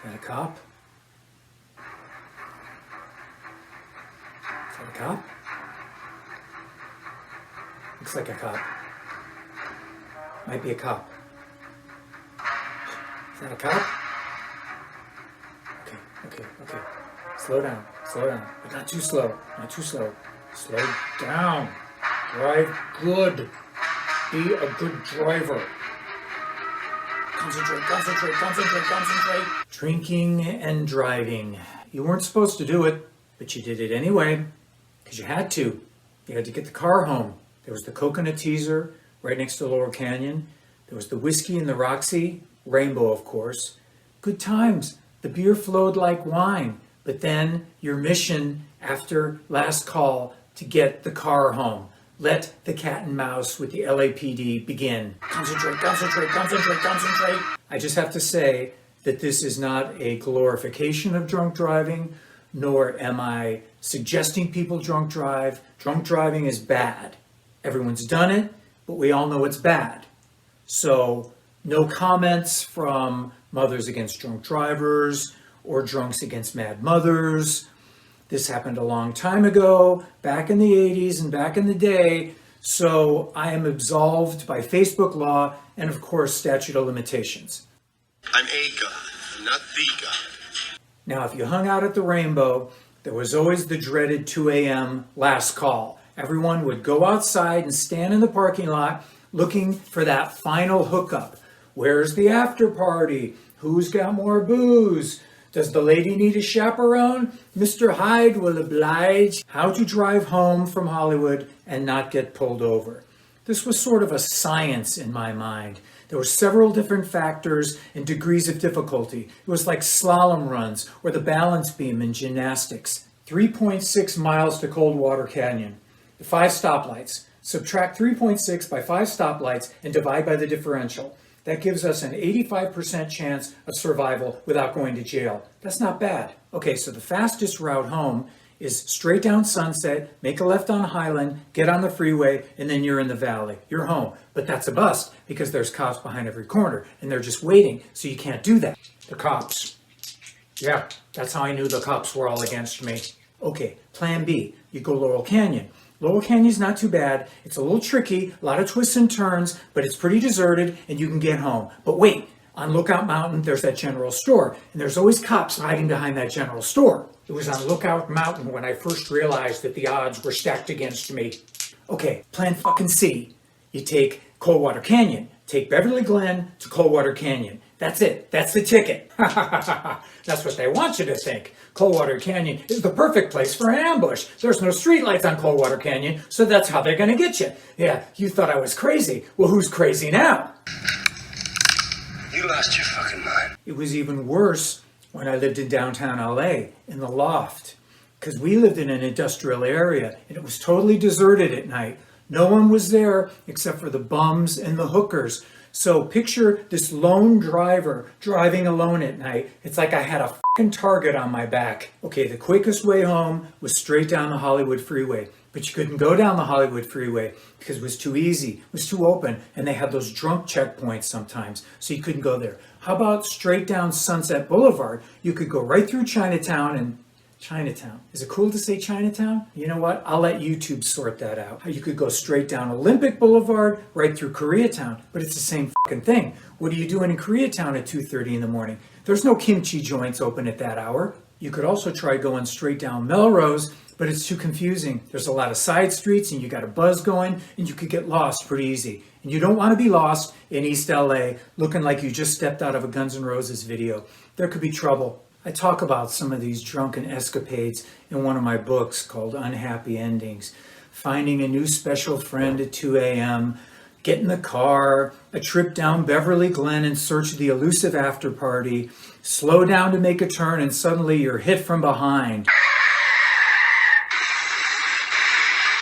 that a cop? Is that a cop? Looks like a cop. Might be a cop. Is that a cop? Okay. Slow down, but not too slow, Slow down. Drive good. Be a good driver. Concentrate. Drinking and driving. You weren't supposed to do it, but you did it anyway, because you had to. You had to get the car home. There was the Coconut Teaser right next to Laurel Canyon. There was the Whiskey and the Roxy, Rainbow, of course. Good times. The beer flowed like wine. But then your mission after last call to get the car home. Let the cat and mouse with the LAPD begin. Concentrate. I just have to say that this is not a glorification of drunk driving, nor am I suggesting people drunk drive. Drunk driving is bad. Everyone's done it, but we all know it's bad. So no comments from Mothers Against Drunk Drivers or Drunks Against Mad Mothers. This happened a long time ago, back in the 80s and back in the day, so I am absolved by Facebook law and, of course, statute of limitations. I'm a god, not the god. Now, if you hung out at the Rainbow, there was always the dreaded 2 a.m. last call. Everyone would go outside and stand in the parking lot looking for that final hookup. Where's the after party? Who's got more booze? Does the lady need a chaperone? Mr. Hyde will oblige. How to drive home from Hollywood and not get pulled over. This was sort of a science in my mind. There were several different factors and degrees of difficulty. It was like slalom runs or the balance beam in gymnastics. 3.6 miles to Coldwater Canyon. The 5 stoplights. Subtract 3.6 by 5 stoplights and divide by the differential. That gives us an 85% chance of survival without going to jail. That's not bad. Okay, so the fastest route home is straight down Sunset, make a left on Highland, get on the freeway, and then you're in the valley. You're home. But that's a bust because there's cops behind every corner and they're just waiting, so you can't do that. The cops. Yeah, that's how I knew the cops were all against me. Okay, plan B. You go Laurel Canyon. Laurel Canyon's not too bad. It's a little tricky, a lot of twists and turns, but it's pretty deserted and you can get home. But wait, on Lookout Mountain, there's that general store, and there's always cops hiding behind that general store. It was on Lookout Mountain when I first realized that the odds were stacked against me. Okay, plan fucking C. You take Coldwater Canyon. Take Beverly Glen to Coldwater Canyon. That's it. That's the ticket. That's what they want you to think. Coldwater Canyon is the perfect place for an ambush. There's no streetlights on Coldwater Canyon, so that's how they're gonna get you. Yeah, you thought I was crazy. Well, who's crazy now? You lost your fucking mind. It was even worse when I lived in downtown LA, in the loft. Because we lived in an industrial area, and it was totally deserted at night. No one was there except for the bums and the hookers. So picture this lone driver driving alone at night. It's like I had a fucking target on my back. Okay, the quickest way home was straight down the Hollywood freeway. But you couldn't go down the Hollywood freeway because it was too easy, it was too open, and they had those drunk checkpoints sometimes, so you couldn't go there. How about straight down Sunset Boulevard? You could go right through Chinatown and Chinatown. Is it cool to say Chinatown? You know what? I'll let YouTube sort that out. You could go straight down Olympic Boulevard, right through Koreatown, but it's the same fucking thing. What are you doing in Koreatown at 2:30 in the morning? There's no kimchi joints open at that hour. You could also try going straight down Melrose, but it's too confusing. There's a lot of side streets and you got a buzz going and you could get lost pretty easy. And you don't want to be lost in East LA looking like you just stepped out of a Guns N' Roses video. There could be trouble. I talk about some of these drunken escapades in one of my books called Unhappy Endings. Finding a new special friend at 2 a.m., get in the car, a trip down Beverly Glen in search of the elusive after party, slow down to make a turn and suddenly you're hit from behind.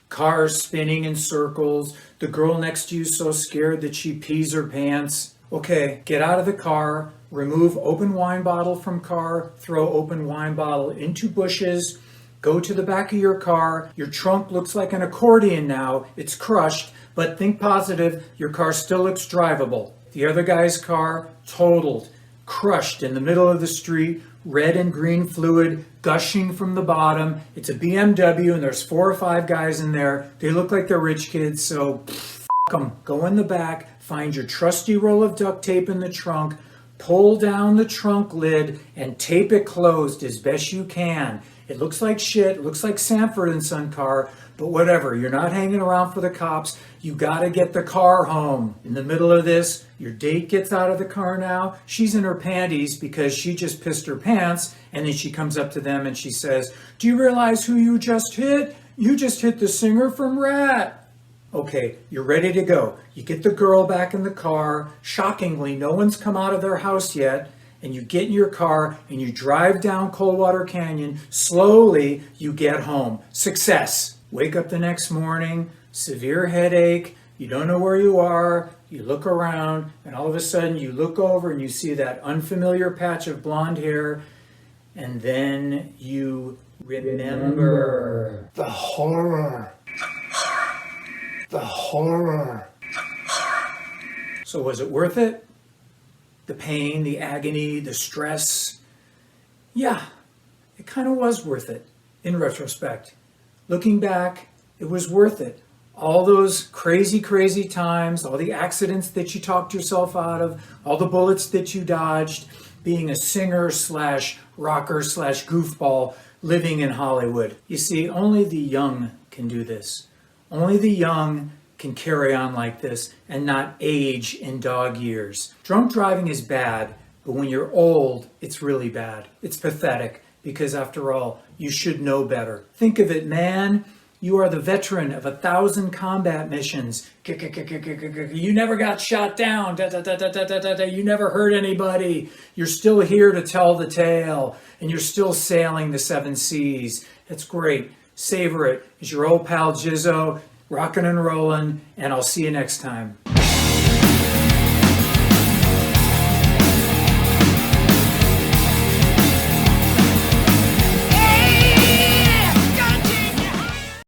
Cars spinning in circles, the girl next to you so scared that she pees her pants. Okay, get out of the car, remove open wine bottle from car, throw open wine bottle into bushes, go to the back of your car. Your trunk looks like an accordion now, it's crushed, but think positive, your car still looks drivable. The other guy's car, totaled. crushed in the middle of the street, red and green fluid gushing from the bottom. It's a BMW and there's 4 or 5 guys in there. They look like they're rich kids, so f them. Go in the back, find your trusty roll of duct tape in the trunk, pull down the trunk lid and tape it closed as best you can. It looks like shit, it looks like Sanford and Son car, but whatever, you're not hanging around for the cops. You gotta get the car home. In the middle of this, your date gets out of the car now. She's in her panties because she just pissed her pants, and then she comes up to them and she says, "Do you realize who you just hit? You just hit the singer from Rat." Okay, you're ready to go. You get the girl back in the car. Shockingly, no one's come out of their house yet. And you get in your car and you drive down Coldwater Canyon. Slowly, you get home. Success. Wake up the next morning, severe headache. You don't know where you are. You look around and all of a sudden you look over and you see that unfamiliar patch of blonde hair. And then you remember the horror. The horror. So was it worth it? The pain, the agony, the stress? Yeah, it kind of was worth it in retrospect. Looking back, it was worth it. All those crazy, crazy times, all the accidents that you talked yourself out of, all the bullets that you dodged, being a singer slash rocker slash goofball living in Hollywood. You see, only the young can do this. Only the young can carry on like this and not age in dog years. Drunk driving is bad, but when you're old, it's really bad. It's pathetic because after all, you should know better. Think of it, man. You are the veteran of 1,000 combat missions. You never got shot down. You never hurt anybody. You're still here to tell the tale, and you're still sailing the 7 seas. It's great. Savor it. It's your old pal Jizzo, rockin' and rollin', and I'll see you next time.